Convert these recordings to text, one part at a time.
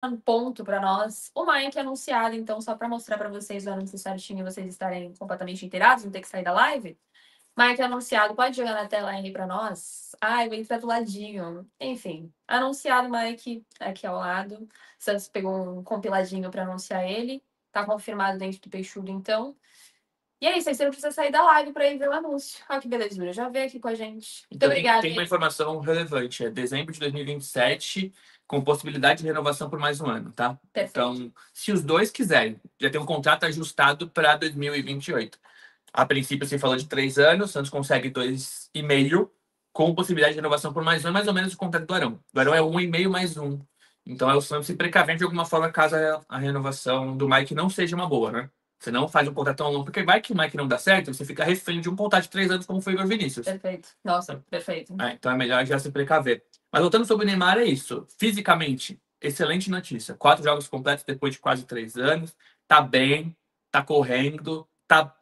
um ponto para nós. O Mike é anunciado, então, só para mostrar para vocês o anúncio certinho, vocês estarem completamente inteirados, não ter que sair da live. Mike anunciado, pode jogar na tela aí para nós? Ai, vem entrar do ladinho. Enfim, anunciado Mike aqui ao lado. Santos pegou um compiladinho para anunciar ele. Tá confirmado dentro do Peixudo, então. E é isso, aí você não precisa sair da live para ir ver o anúncio. Olha que belezura, já veio aqui com a gente. Muito Então, obrigada. tem uma informação relevante. É dezembro de 2027, com possibilidade de renovação por mais um ano, tá? Perfeito. Então, se os dois quiserem, já tem um contrato ajustado para 2028. A princípio, se falou de 3 anos, o Santos consegue 2,5, com possibilidade de renovação por mais um, mais ou menos o contrato do Arão. Do Arão é 1,5 mais um. Então, é o Santos se precavendo de alguma forma caso a renovação do Mike não seja uma boa, né? Você não faz um contrato tão longo, porque vai que o Mike não dá certo, você fica refém de um contrato de 3 anos, como foi o Igor Vinícius. Perfeito. Nossa, perfeito. Então é melhor já se precaver. Mas voltando sobre o Neymar, é isso. Fisicamente, excelente notícia. 4 jogos completos depois de quase 3 anos. Tá bem, tá correndo, tá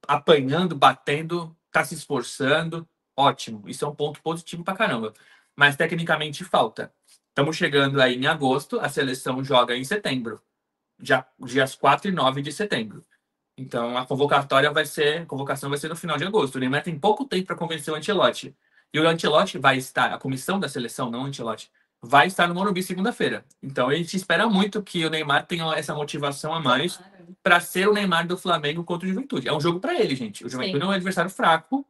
apanhando, batendo, tá se esforçando. Ótimo. Isso é um ponto positivo pra caramba. Mas tecnicamente falta. Estamos chegando aí em agosto, a seleção joga em setembro. Dias 4 e 9 de setembro. Então a convocação vai ser no final de agosto. O Neymar tem pouco tempo para convencer o Ancelotti. E o Ancelotti vai estar, a comissão da seleção, não o Ancelotti, vai estar no Morumbi segunda-feira. Então a gente espera muito que o Neymar tenha essa motivação a mais para ser o Neymar do Flamengo contra o Juventude. É um jogo para ele, gente. O Juventude é um adversário fraco.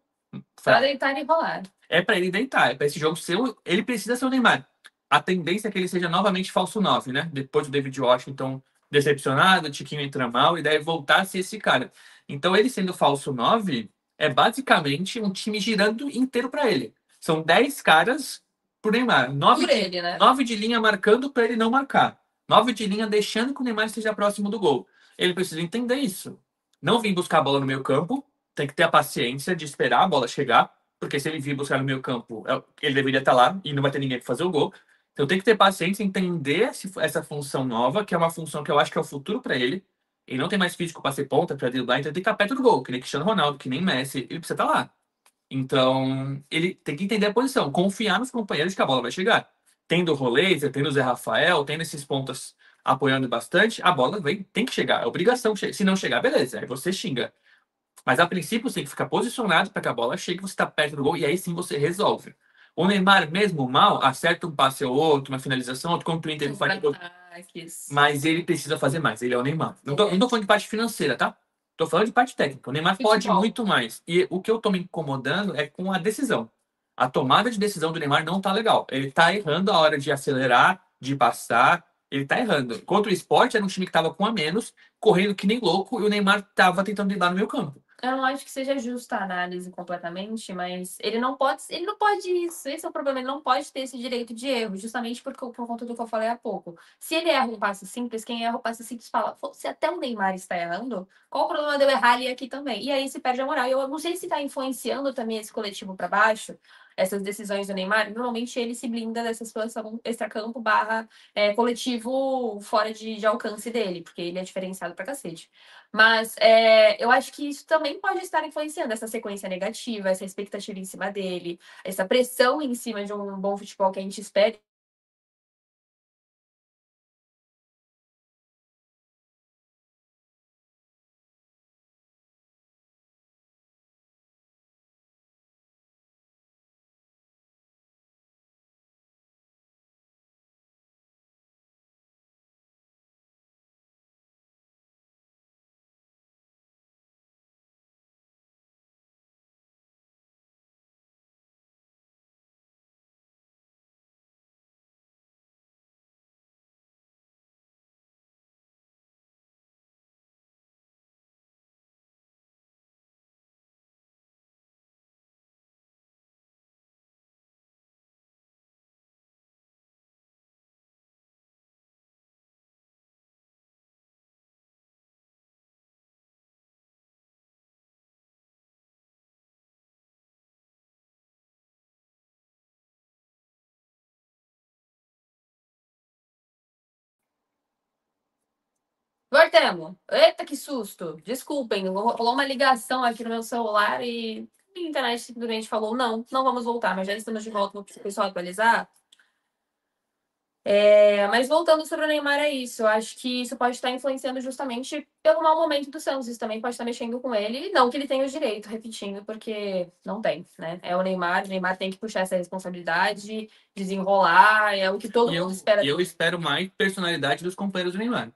Para deitar e rolar. É para ele deitar, é para esse jogo ser. Ele precisa ser o Neymar. A tendência é que ele seja novamente falso 9, né? Depois do David Washington decepcionado, o Tiquinho entra mal e deve voltar a ser esse cara. Então, ele sendo falso 9, é basicamente um time girando inteiro para ele. São 10 caras por Neymar. 9 Por ele, né? 9 de linha marcando para ele não marcar. 9 de linha deixando que o Neymar esteja próximo do gol. Ele precisa entender isso. Não vir buscar a bola no meio campo, tem que ter a paciência de esperar a bola chegar, porque se ele vir buscar no meio campo, ele deveria estar lá e não vai ter ninguém para fazer o gol. Então tem que ter paciência, entender essa função nova, que é uma função que eu acho que é o futuro para ele. Ele não tem mais físico para ser ponta, para driblar, então ele tem que estar perto do gol, que nem Cristiano Ronaldo, que nem Messi, ele precisa estar lá. Então, ele tem que entender a posição, confiar nos companheiros que a bola vai chegar. Tendo o Roleiser, tendo o Zé Rafael, tendo esses pontas apoiando bastante, a bola tem que chegar, é obrigação. Se não chegar, beleza, aí você xinga. Mas a princípio você tem que ficar posicionado para que a bola chegue, você está perto do gol e aí sim você resolve. O Neymar, mesmo mal, acerta um passe ou outro, uma finalização, outro contra o Inter, ele faz. Mas ele precisa fazer mais. Ele é o Neymar. Não tô falando de parte financeira, tá? Tô falando de parte técnica. O Neymar pode muito mais. E o que eu tô me incomodando é com a decisão. A tomada de decisão do Neymar não tá legal. Ele tá errando a hora de acelerar, de passar. Ele tá errando. Contra o Sport, era um time que tava com a menos, correndo que nem louco, e o Neymar tava tentando driblar no meio campo. Eu não acho que seja justa a análise completamente, mas ele não pode isso. Esse é o problema, ele não pode ter esse direito de erro, justamente por conta do que eu falei há pouco. Se ele erra um passe simples, quem erra o passe simples fala, se até o Neymar está errando, qual o problema de eu errar ali aqui também? E aí se perde a moral. Eu não sei se está influenciando também esse coletivo para baixo, essas decisões do Neymar. Normalmente ele se blinda dessa situação extracampo barra coletivo fora de alcance dele, porque ele é diferenciado pra cacete. Mas eu acho que isso também pode estar influenciando essa sequência negativa, essa expectativa em cima dele, essa pressão em cima de um bom futebol que a gente espera. Voltamos. Eita, que susto! Desculpem, rolou uma ligação aqui no meu celular e a internet simplesmente falou: não vamos voltar, mas já estamos de volta. Vou precisar atualizar. Mas voltando sobre o Neymar, é isso. Eu acho que isso pode estar influenciando justamente pelo mau momento do Santos. Isso também pode estar mexendo com ele. Não que ele tenha o direito, repetindo, porque não tem, né? É o Neymar tem que puxar essa responsabilidade, desenrolar, é o que todo E mundo eu, espera e eu dele. espero mais personalidade dos companheiros do Neymar.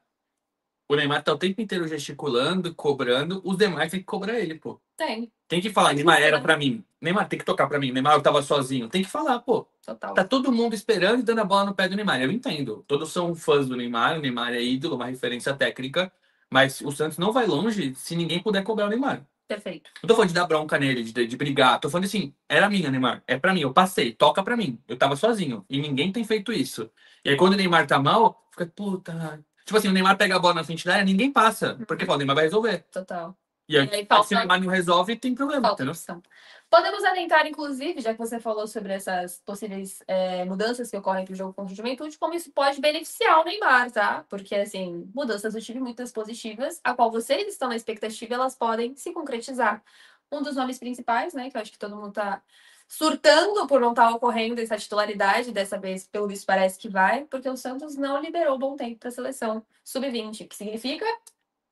O Neymar tá o tempo inteiro gesticulando, cobrando, os demais têm que cobrar ele, pô. Tem, Tem que falar, Neymar era pra mim. Neymar tem que tocar pra mim. Neymar eu tava sozinho. Tem que falar, pô. total. Tá todo mundo esperando e dando a bola no pé do Neymar. Eu entendo. Todos são fãs do Neymar. O Neymar é ídolo, uma referência técnica. Mas o Santos não vai longe se ninguém puder cobrar o Neymar. Perfeito. Não tô falando de dar bronca nele, de brigar. Tô falando assim, era minha, Neymar. É pra mim, eu passei, toca pra mim. Eu tava sozinho. E ninguém tem feito isso. E aí quando o Neymar tá mal, fica, puta. Tipo assim, o Neymar pega a bola na frente da área, ninguém passa. Porque fala, o Neymar vai resolver. Total. E E aí, aí se o Neymar não resolve, tem problema, falta entendeu? opção. Podemos adentrar, inclusive, já que você falou sobre essas possíveis mudanças que ocorrem para o jogo contra o Juventude, como isso pode beneficiar o Neymar, tá? Porque, assim, mudanças do time muitas positivas, a qual vocês estão na expectativa, elas podem se concretizar. Um dos nomes principais, né, que eu acho que todo mundo tá surtando por não estar ocorrendo essa titularidade, dessa vez, pelo visto, parece que vai, porque o Santos não liberou bom tempo para a seleção sub-20, que significa,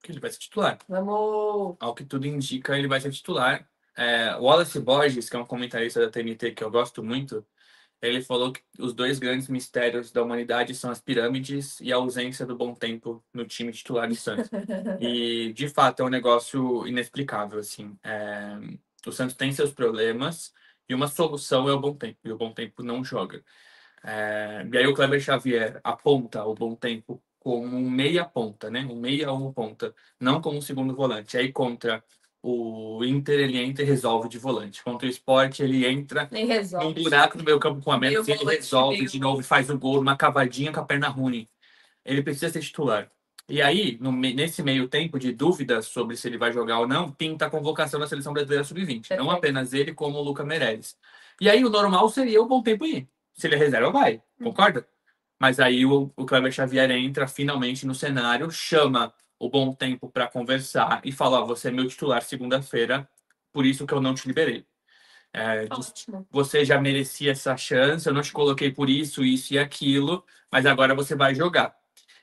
Que ele vai ser titular. vamos... Ao que tudo indica, ele vai ser titular. O Wallace Borges, que é um comentarista da TNT que eu gosto muito, ele falou que os dois grandes mistérios da humanidade são as pirâmides e a ausência do bom tempo no time titular do Santos. E, de fato, é um negócio inexplicável, assim. O Santos tem seus problemas e uma solução é o bom tempo, e o bom tempo não joga. E aí o Kleber Xavier aponta o bom tempo como um meia ponta, né? Um meia ou um ponta, não como um segundo volante. Aí contra o Inter, ele entra e resolve de volante. Contra o Sport, ele entra Nem num resolve. buraco no meio campo com a Meio menos e ele volante, resolve meio... de novo e faz o gol, uma cavadinha com a perna ruim. Ele precisa ser titular. E aí, nesse meio tempo de dúvidas sobre se ele vai jogar ou não, pinta a convocação da Seleção Brasileira Sub-20. Não Perfeito. apenas ele, como o Luca Meirelles. E aí, o normal seria o bom tempo ir. Se ele é reserva, vai. Concorda? Mas aí o Kleber Xavier entra finalmente no cenário, chama o bom tempo para conversar e fala: ó, você é meu titular segunda-feira, por isso que eu não te liberei. Ótimo. Você já merecia essa chance, eu não te coloquei por isso, isso e aquilo, mas agora você vai jogar.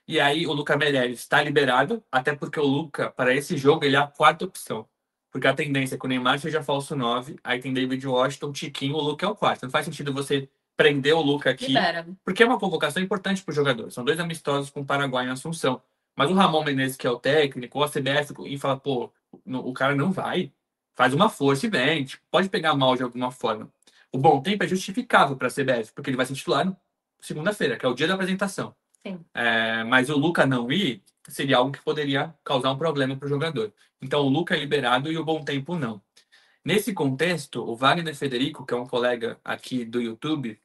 E aí o Luca Meirelles está liberado, até porque o Luca, para esse jogo, ele é a quarta opção. Porque a tendência é que o Neymar seja falso 9, aí tem David Washington, Tiquinho, o Luca é o quarto. Não faz sentido você prender o Luca aqui, Libera. porque é uma convocação importante para o jogador. São dois amistosos com o Paraguai em Assunção. Mas o Ramon Menezes, que é o técnico, ou a CBF, e fala, pô, o cara não vai. Faz uma força e vem. Tipo, pode pegar mal de alguma forma. O bom tempo é justificável para a CBF, porque ele vai ser titular segunda-feira, que é o dia da apresentação. Sim. Mas o Luca não ir seria algo que poderia causar um problema para o jogador. Então o Luca é liberado e o bom tempo não. Nesse contexto, o Wagner Federico, que é um colega aqui do YouTube,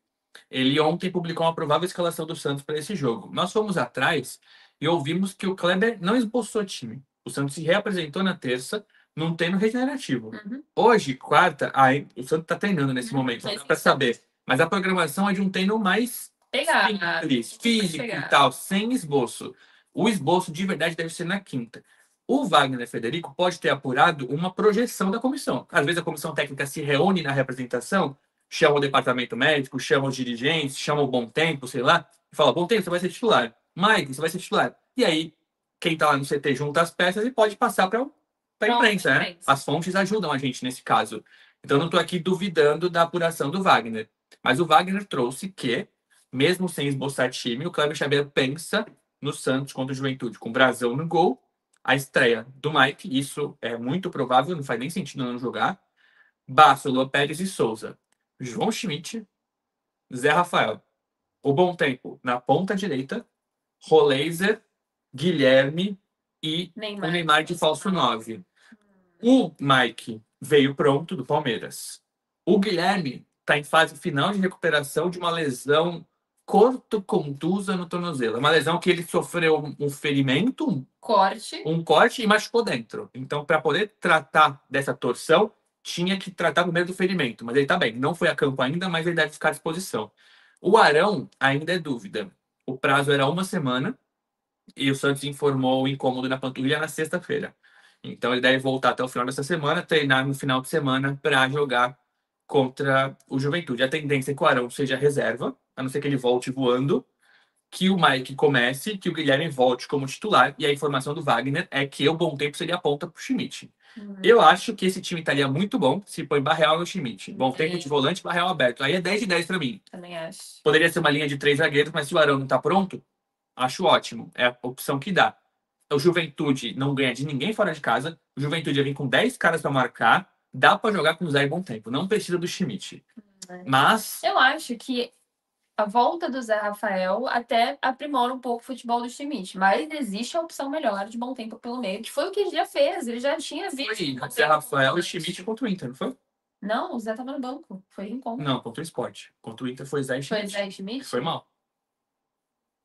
ele ontem publicou uma provável escalação do Santos para esse jogo. Nós fomos atrás e ouvimos que o Kleber não esboçou time. O Santos se reapresentou na terça num treino regenerativo. Uhum. Hoje, quarta, o Santos está treinando nesse momento, não dá para saber. Mas a programação é de um treino mais Pegar. simples, físico e tal, sem esboço. O esboço de verdade deve ser na quinta. O Wagner Federico pode ter apurado uma projeção da comissão. Às vezes a comissão técnica se reúne na representação, chama o departamento médico, chama os dirigentes, chama o Bom Tempo, sei lá, e fala: Bom Tempo, você vai ser titular. Mike, você vai ser titular. E aí, quem tá lá no CT junta as peças e pode passar para a imprensa, né? As fontes ajudam a gente nesse caso. Então, eu não estou aqui duvidando da apuração do Wagner. Mas o Wagner trouxe que, mesmo sem esboçar time, o Kleber Xavier pensa no Santos contra o Juventude, com o Brasão no gol, a estreia do Mike, isso é muito provável, não faz nem sentido não jogar. Basso, Lô Pérez e Souza. João Schmidt, Zé Rafael. O Bom Tempo na ponta direita, Roleiser, Guilherme e o Neymar de falso 9. O Mike veio pronto do Palmeiras. O Guilherme está em fase final de recuperação de uma lesão corto-contusa no tornozelo. Uma lesão que ele sofreu um ferimento, Corte. um corte e machucou dentro. Então, para poder tratar dessa torção, tinha que tratar primeiro do ferimento. Mas ele está bem. Não foi a campo ainda, mas ele deve ficar à disposição. O Arão ainda é dúvida. O prazo era uma semana e o Santos informou o incômodo na panturrilha na sexta-feira. Então ele deve voltar até o final dessa semana, treinar no final de semana para jogar contra o Juventude. A tendência é que o Arão seja reserva, a não ser que ele volte voando. que o Mike comece, que o Guilherme volte como titular, e a informação do Wagner é que o Bom Tempo seria a ponta pro Schmidt. Eu acho que esse time estaria muito bom se põe Barreal no Schmidt. Bom Tempo de volante, Barreal aberto. Aí é 10 de 10 pra mim. Também acho. Poderia ser uma linha de 3 zagueiros, mas se o Arão não tá pronto, acho ótimo. É a opção que dá. O Juventude não ganha de ninguém fora de casa. O Juventude vem com 10 caras pra marcar. Dá pra jogar com o Zé e Bom Tempo. Não precisa do Schmidt. Mas Eu acho que a volta do Zé Rafael até aprimora um pouco o futebol do Schmidt, mas existe a opção melhor de Bom Tempo pelo meio, que foi o que ele já fez. Ele já tinha visto. foi Zé Rafael e Schmidt contra o Inter, não foi? Não, o Zé tava no banco. Foi em conta. Não, contra o Sport. Contra o Inter foi Zé e Foi Schmidt. Zé e Schmidt? Foi mal.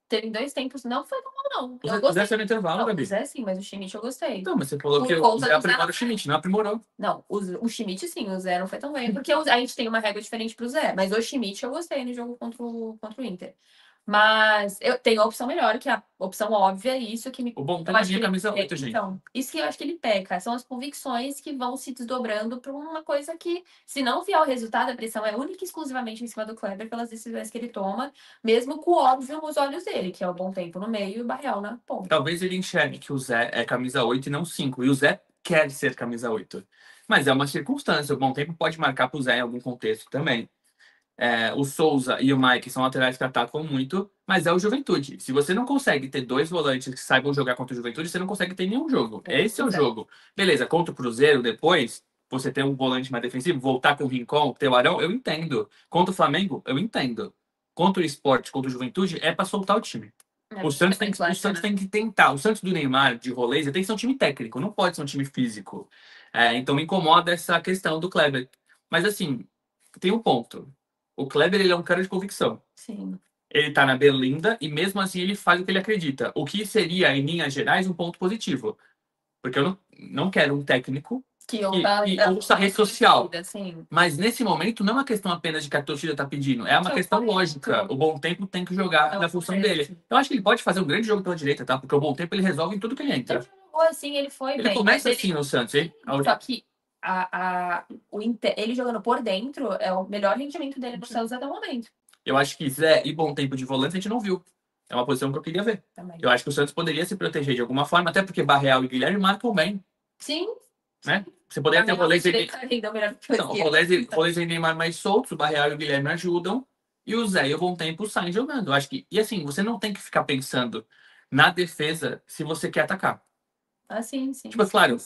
Teve 2 tempos. Não foi mal, não. O Eu Zé gostei. foi no intervalo, Não, Gabi. o Zé sim, mas o Schmidt eu gostei. Não, mas você falou Por que o conta Zé do aprimora Zé o Schmidt, não aprimorou. Não, o Schmidt sim, o Zé não foi tão bem, porque a gente tem uma regra diferente pro Zé, mas o Schmidt eu gostei no jogo contra o Inter. Mas eu tenho a opção melhor, que a opção óbvia é isso que me. O Bom Eu Tempo acho que tinha ele, camisa 8, gente. então, isso que eu acho que ele peca, são as convicções que vão se desdobrando para uma coisa que, se não vier o resultado, a pressão é única e exclusivamente em cima do Kleber pelas decisões que ele toma, mesmo com o óbvio nos olhos dele, que é o Bom Tempo no meio e o Barreal na ponta. Talvez ele enxergue que o Zé é camisa 8 e não 5. E o Zé quer ser camisa 8. Mas é uma circunstância. O Bom Tempo pode marcar pro Zé em algum contexto também. O Souza e o Mike são laterais que atacam muito, mas é o Juventude. Se você não consegue ter 2 volantes que saibam jogar contra o Juventude, você não consegue ter nenhum jogo. Esse é o jogo. Beleza, contra o Cruzeiro depois, você ter um volante mais defensivo, voltar com o Rincon, ter o Arão, eu entendo. Contra o Flamengo, eu entendo. Contra o Sport, contra o Juventude, é pra soltar o time. O Santos tem que tentar. O Santos do Neymar, de Roleza, tem que ser um time técnico, não pode ser um time físico. Então me incomoda essa questão do Kleber. Mas assim, tem um ponto. O Kleber, ele é um cara de convicção. Sim. Ele tá na Berlinda e mesmo assim ele faz o que ele acredita. O que seria, em linhas gerais, um ponto positivo. Porque eu não quero um técnico que que ouça a rede social. Assim. Mas nesse momento não é uma questão apenas de que a torcida tá pedindo, é uma questão lógica. O Bom Tempo tem que jogar na função dele. Eu acho que ele pode fazer um grande jogo pela direita, tá? Porque o Bom Tempo ele resolve em tudo que ele entra. Ele jogou assim, ele foi Ele bem. começa assim no Santos, hein? Só que ele jogando por dentro é o melhor rendimento dele no Santos até o momento. Eu acho que Zé e Bom Tempo de volante a gente não viu. É uma posição que eu queria ver. Também. Eu acho que o Santos poderia se proteger de alguma forma, até porque Barreal e Guilherme marcam bem. Sim. Né? Você poderia ter o Rolês e Rolês e Neymar mais soltos, o Barreal e o Guilherme ajudam, e o Zé e o Bom Tempo saem jogando. Eu acho que. E assim, você não tem que ficar pensando na defesa se você quer atacar. Ah, sim. Tipo, claro,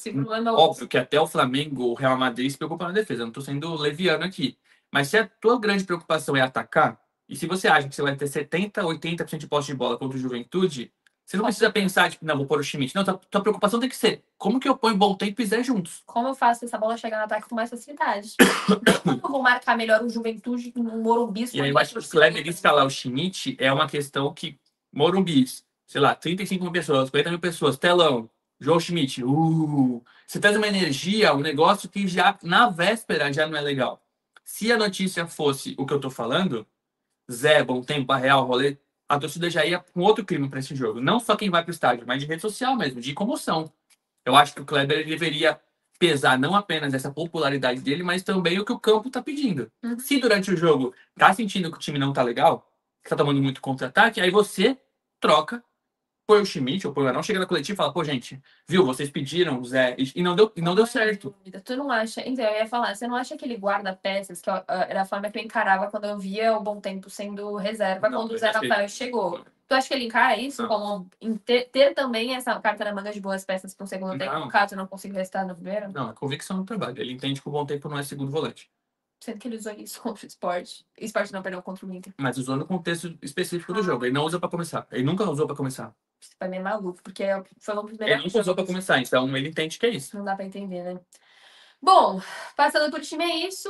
óbvio que até o Flamengo, o Real Madrid se preocupa na defesa. Eu não tô sendo leviano aqui. Mas se a tua grande preocupação é atacar, e se você acha que você vai ter 70, 80% de posse de bola contra o Juventude, você não precisa pensar, tipo, não, vou pôr o Schmidt. Não, tua preocupação tem que ser, como que eu ponho Bom Tempo e Zé juntos? Como eu faço essa bola chegar no ataque com mais facilidade? Como eu vou marcar melhor o Juventude no Morumbi? E aí eu acho que o Kleber escalar o Schmidt é uma questão que Morumbi, sei lá, 35 mil pessoas, 40 mil pessoas, telão, João Schmidt, você traz uma energia, um negócio que já, na véspera, já não é legal. Se a notícia fosse o que eu tô falando, Zé, Bom Tempo, Barreal, Rolê, a torcida já ia com outro clima para esse jogo. Não só quem vai pro estádio, mas de rede social mesmo, de comoção. Eu acho que o Kleber ele deveria pesar não apenas essa popularidade dele, mas também o que o campo tá pedindo. Se durante o jogo tá sentindo que o time não tá legal, que tá tomando muito contra-ataque, aí você troca, põe o Schmidt ou põe o Arão, chega na coletiva e fala, pô, gente, viu, vocês pediram, Zé, e não deu certo. Tu não acha? Então, eu ia falar, você não acha que ele guarda peças, que era a forma que eu encarava quando eu via o Bom Tempo sendo reserva quando o Zé Rafael chegou? Tu acha que ele encara isso como ter também essa carta na manga de boas peças para o segundo tempo, caso não consiga restar no primeiro? Não, é convicção no trabalho. Ele entende que o Bom Tempo não é segundo volante. Sendo que ele usou isso contra o Sport. O Sport não perdeu contra o Inter. Mas usou no contexto específico do jogo. Ele não usa para começar. Ele nunca usou para começar. Isso pra mim é maluco, porque foi um dos Ele nunca usou para começar, então ele entende que é isso. Não dá para entender, né? Bom, passando por time é isso.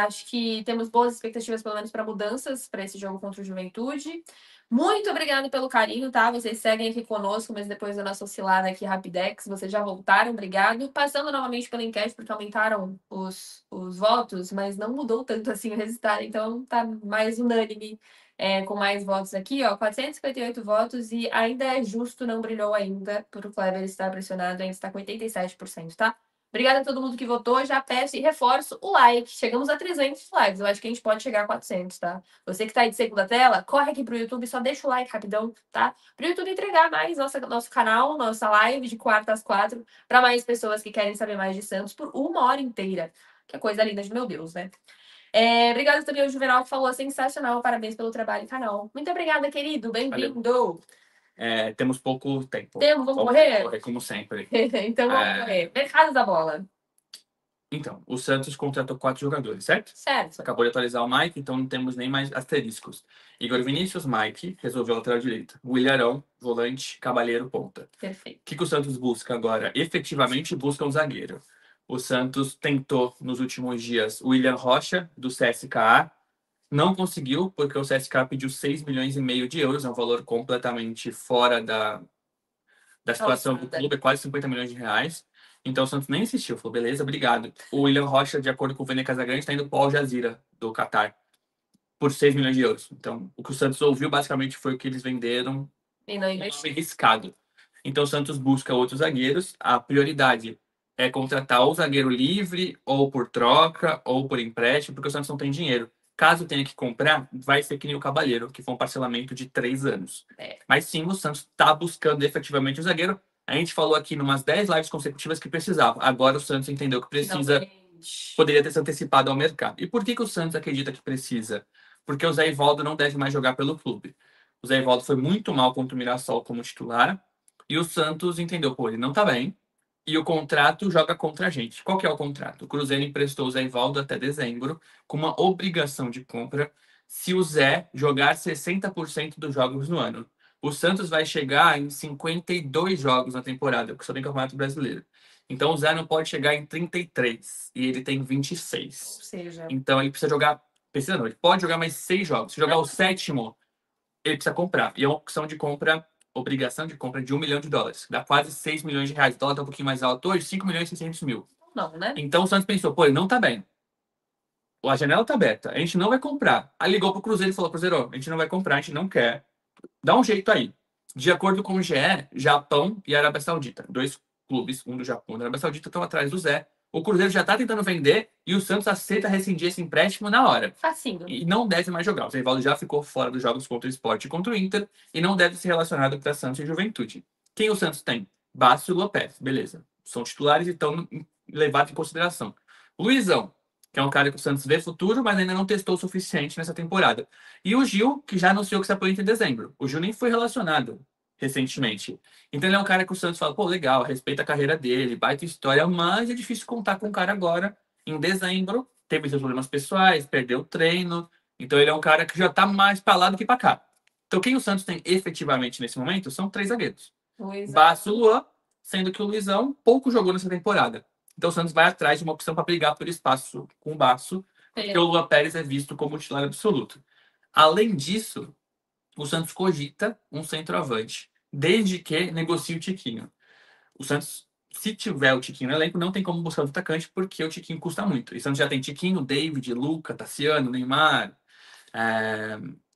Acho que temos boas expectativas, pelo menos, para mudanças para esse jogo contra o Juventude. Muito obrigada pelo carinho, tá? Vocês seguem aqui conosco, mas depois da nossa oscilada aqui, Rapidex, vocês já voltaram, obrigado. Passando novamente pela enquete, porque aumentaram os votos, mas não mudou tanto assim o resultado, então tá mais unânime, com mais votos aqui, ó, 458 votos, e ainda é justo, não brilhou ainda, por o Kleber estar pressionado, ainda está com 87%, tá? Obrigada a todo mundo que votou. Já peço e reforço o like. Chegamos a 300 likes. Eu acho que a gente pode chegar a 400, tá? Você que tá aí de segunda tela, corre aqui pro YouTube, só deixa o like rapidão, tá? Pro YouTube entregar mais nosso canal, nossa live de quarta às 4, para mais pessoas que querem saber mais de Santos por 1 hora inteira. Que coisa linda de meu Deus, né? Obrigada também ao Juvenal que falou sensacional. Parabéns pelo trabalho, canal. Muito obrigada, querido. Bem-vindo. Temos pouco tempo. Vamos correr? Correr como sempre. Então vamos correr. Mercado da bola. Então, o Santos contratou 4 jogadores, certo? Certo. Acabou de atualizar o Mike, então não temos nem mais asteriscos. Igor Vinícius, Mike, resolveu a lateral direita. Willian Arão, volante, Cabalheiro, ponta. Perfeito. O que o Santos busca agora? Efetivamente busca um zagueiro. O Santos tentou nos últimos dias o William Rocha, do CSKA. Não conseguiu, porque o CSKA pediu 6,5 milhões de euros, é um valor completamente fora da situação do clube, é quase 50 milhões de reais. Então o Santos nem insistiu, falou, beleza, obrigado. O William Rocha, de acordo com o Vene Casagrande, está indo para o Al Jazeera, do Catar, por 6 milhões de euros. Então, o que o Santos ouviu, basicamente, foi o que eles venderam E não um investiu. nome riscado. Então o Santos busca outros zagueiros. A prioridade é contratar ou zagueiro livre, ou por troca, ou por empréstimo, porque o Santos não tem dinheiro. Caso tenha que comprar, vai ser que nem o Cabalheiro, que foi um parcelamento de 3 anos. Mas sim, o Santos está buscando efetivamente o zagueiro. A gente falou aqui em umas 10 lives consecutivas que precisava. Agora o Santos entendeu que precisa. Finalmente. Poderia ter se antecipado ao mercado. E por que o Santos acredita que precisa? Porque o Zé Ivaldo não deve mais jogar pelo clube. O Zé Ivaldo foi muito mal contra o Mirassol como titular. E o Santos entendeu, pô, ele não tá bem. E o contrato joga contra a gente. Qual que é o contrato? O Cruzeiro emprestou o Zé Ivaldo até dezembro, com uma obrigação de compra se o Zé jogar 60% dos jogos no ano. O Santos vai chegar em 52 jogos na temporada, porque só tem Campeonato Brasileiro. Então o Zé não pode chegar em 33 e ele tem 26. Ou seja, Então ele precisa jogar. Precisa não, ele pode jogar mais 6 jogos. Se jogar o sétimo, ele precisa comprar. E é uma opção de compra, obrigação de compra de US$ 1 milhão. Dá quase 6 milhões de reais. O dólar tá um pouquinho mais alto hoje, 5 milhões e 600 mil. não, né? Então o Santos pensou, pô, ele não tá bem. A janela tá aberta, a gente não vai comprar. Aí ligou pro Cruzeiro e falou, Cruzeiro, a gente não vai comprar, a gente não quer. Dá um jeito aí. De acordo com o GE, Japão e Arábia Saudita. 2 clubes, um do Japão e um da Arábia Saudita, estão atrás do Zé. O Cruzeiro já tá tentando vender e o Santos aceita rescindir esse empréstimo na hora. Facinho. E não deve mais jogar. O Zé Ivaldo já ficou fora dos jogos contra o Sport e contra o Inter e não deve ser relacionado para Santos e Juventude. Quem o Santos tem? Basso e Lopes, beleza. São titulares e estão levados em consideração. Luizão, que é um cara que o Santos vê futuro, mas ainda não testou o suficiente nessa temporada. E o Gil, que já anunciou que se aposenta em dezembro. O Gil nem foi relacionado recentemente. Então ele é um cara que o Santos fala, pô, legal, respeita a carreira dele, baita história, mas é difícil contar com o cara agora, em dezembro, teve seus problemas pessoais, perdeu o treino, então ele é um cara que já tá mais pra lá do que pra cá. Então quem o Santos tem efetivamente nesse momento são 3 zagueiros. Basso e Luan, sendo que o Luizão pouco jogou nessa temporada. Então o Santos vai atrás de uma opção para brigar por espaço com o Basso, porque o Luan Pérez é visto como titular absoluto. Além disso, o Santos cogita um centroavante, desde que negocie o Tiquinho. O Santos, se tiver o Tiquinho no elenco, não tem como buscar o atacante, porque o Tiquinho custa muito. E o Santos já tem Tiquinho, David, Luca, Tassiano, Neymar.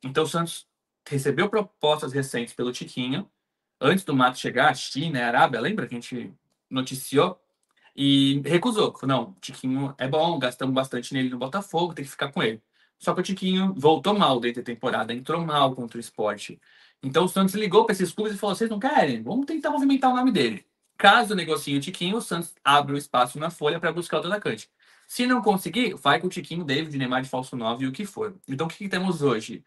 Então o Santos recebeu propostas recentes pelo Tiquinho, antes do Mato chegar, a China, a Arábia, lembra que a gente noticiou? E recusou. Falou, não, o Tiquinho é bom, gastamos bastante nele no Botafogo, tem que ficar com ele. Só que o Tiquinho voltou mal dentro da temporada, entrou mal contra o esporte. Então o Santos ligou para esses clubes e falou: vocês não querem? Vamos tentar movimentar o nome dele. Caso negocie o Tiquinho, o Santos abre o espaço na folha para buscar o atacante. Se não conseguir, vai com o Tiquinho, David, Neymar de falso 9 e o que for. Então o que temos hoje?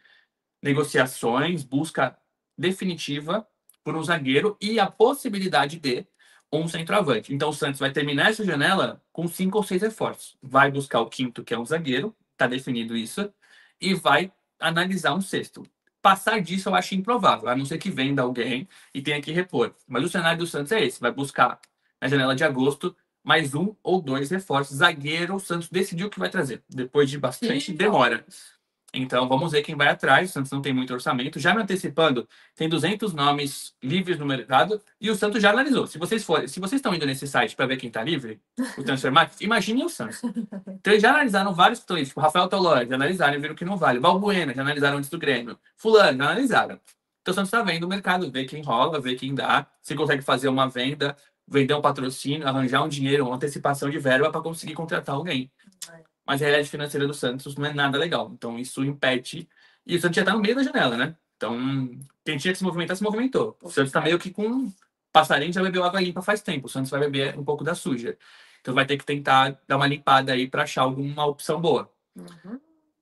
Negociações, busca definitiva por um zagueiro e a possibilidade de um centroavante. Então o Santos vai terminar essa janela com 5 ou 6 reforços. Vai buscar o quinto, que é um zagueiro, está definido isso, e vai analisar um sexto. Passar disso eu acho improvável, a não ser que venda alguém e tenha que repor. Mas o cenário do Santos é esse: vai buscar na janela de agosto mais 1 ou 2 reforços. Zagueiro, o Santos decidiu que vai trazer, depois de bastante demora. Então, vamos ver quem vai atrás. O Santos não tem muito orçamento. Já me antecipando, tem 200 nomes livres no mercado e o Santos já analisou. Se vocês estão indo nesse site para ver quem está livre, o Transfer Market, imaginem o Santos. Então, eles já analisaram vários que estão livres, tipo Rafael Tolói, já analisaram e viram que não vale. Valbuena, já analisaram antes do Grêmio. Fulano, já analisaram. Então, o Santos está vendo o mercado, vê quem rola, vê quem dá, se consegue fazer uma venda, vender um patrocínio, arranjar um dinheiro, uma antecipação de verba para conseguir contratar alguém. Mas a realidade financeira do Santos não é nada legal. Então isso impede. E o Santos já tá no meio da janela, né? Então, quem tinha que se movimentar, se movimentou. O Santos tá meio que com passarinho, já bebeu água limpa faz tempo. O Santos vai beber um pouco da suja. Então vai ter que tentar dar uma limpada aí para achar alguma opção boa.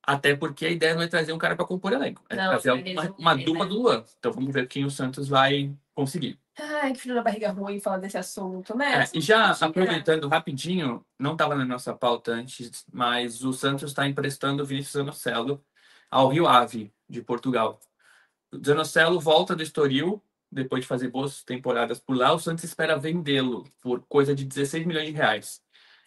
Até porque a ideia não é trazer um cara para compor elenco. É trazer uma dupla do Luan. Então vamos ver quem o Santos vai conseguir. Ai, que filho da barriga ruim falar desse assunto, né? E já aproveitando rapidinho, não estava na nossa pauta antes, mas o Santos está emprestando o Vinícius Zanocelo ao Rio Ave, de Portugal. O Zanocelo volta do Estoril, depois de fazer boas temporadas por lá. O Santos espera vendê-lo por coisa de 16 milhões de reais.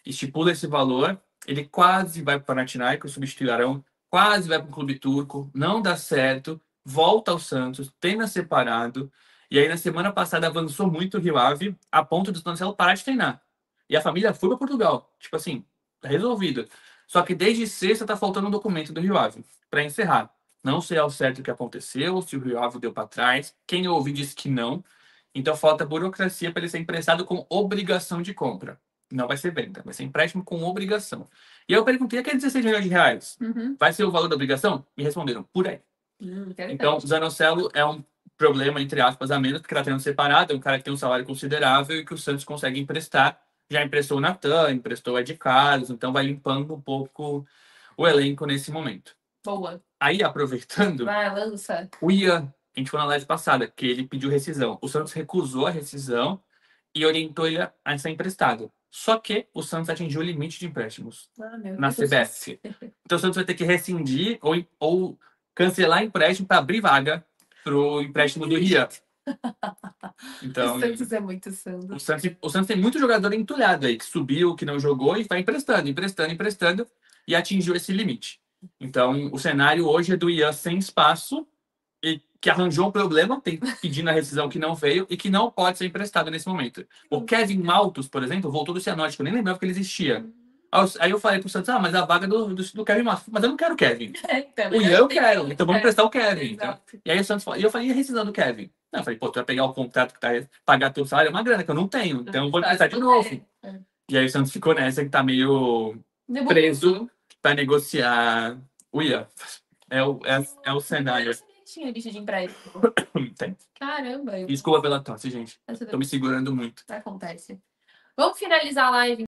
Estipula esse valor, ele quase vai para o Panathinaikos, substituirão, quase vai para o clube turco, não dá certo, volta ao Santos, treina separado. E aí, na semana passada, avançou muito o Rio Ave, a ponto do Zanocelo parar de treinar. E a família foi para Portugal. Tipo assim, tá resolvido. Só que desde sexta tá faltando um documento do Rio Ave para encerrar. Não sei ao certo o que aconteceu, se o Rio Ave deu para trás. Quem eu ouvi disse que não. Então falta burocracia para ele ser emprestado com obrigação de compra. Não vai ser venda, vai ser empréstimo com obrigação. E aí eu perguntei, aqueles 16 milhões de reais, vai ser o valor da obrigação? Me responderam, por aí. Então, o Zanocelo é um problema, entre aspas, a menos, porque ela está separado, é um cara que tem um salário considerável e que o Santos consegue emprestar. Já emprestou o Natan, emprestou o Ed Carlos, então vai limpando um pouco o elenco nesse momento. Boa. Aí, aproveitando, vai, lança. O Ian, a gente falou na live passada, que ele pediu rescisão. O Santos recusou a rescisão e orientou ele a ser emprestado. Só que o Santos atingiu o limite de empréstimos na CBF. Então o Santos vai ter que rescindir ou cancelar empréstimo para abrir vaga pro empréstimo do Ian. Então, o Santos é muito Santos. O Santos tem muito jogador entulhado aí, que subiu, que não jogou e vai emprestando e atingiu esse limite. Então, o cenário hoje é do Ian sem espaço e que arranjou um problema, tem pedindo a rescisão que não veio e que não pode ser emprestado nesse momento. O Kevin Maltos, por exemplo, voltou do Cianorte, que eu nem lembrava que ele existia. Aí eu falei pro Santos, mas a vaga do Kevin Maltos. Mas eu não quero o Kevin. Então, o Ian eu quero, então vamos emprestar o Kevin. Então. E aí o Santos falou, e eu falei, e a rescisão do Kevin? Não, eu falei, pô, tu vai pegar o contrato que tá pagar teu salário, é uma grana que eu não tenho, então eu vou emprestar de novo. E aí o Santos ficou nessa que tá meio preso para negociar o Ian. É o cenário. Tinha lista de empréstimo. Tem. Caramba. Desculpa pela tosse, gente. Tô me segurando muito. Acontece. Vamos finalizar a live.